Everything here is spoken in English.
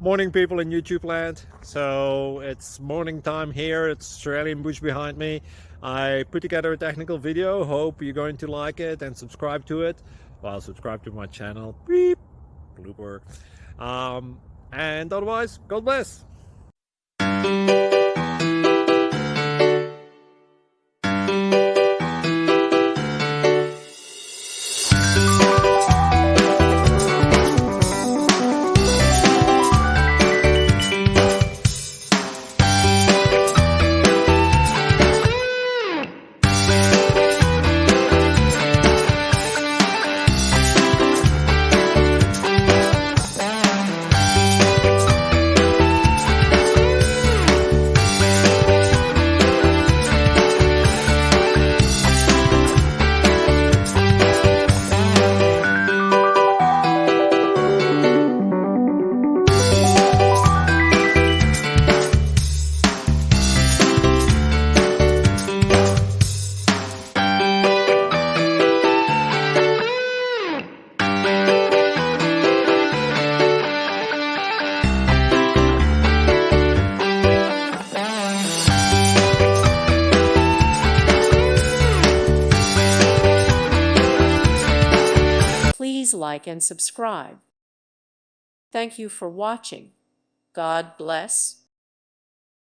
Morning people in YouTube land. So it's morning time here. It's Australian bush behind me. I put together a technical video. Hope you're going to like it and subscribe to it. Well, subscribe to my channel. Beep. Blooper. And otherwise, God bless. Please like and subscribe. Thank you for watching. God bless.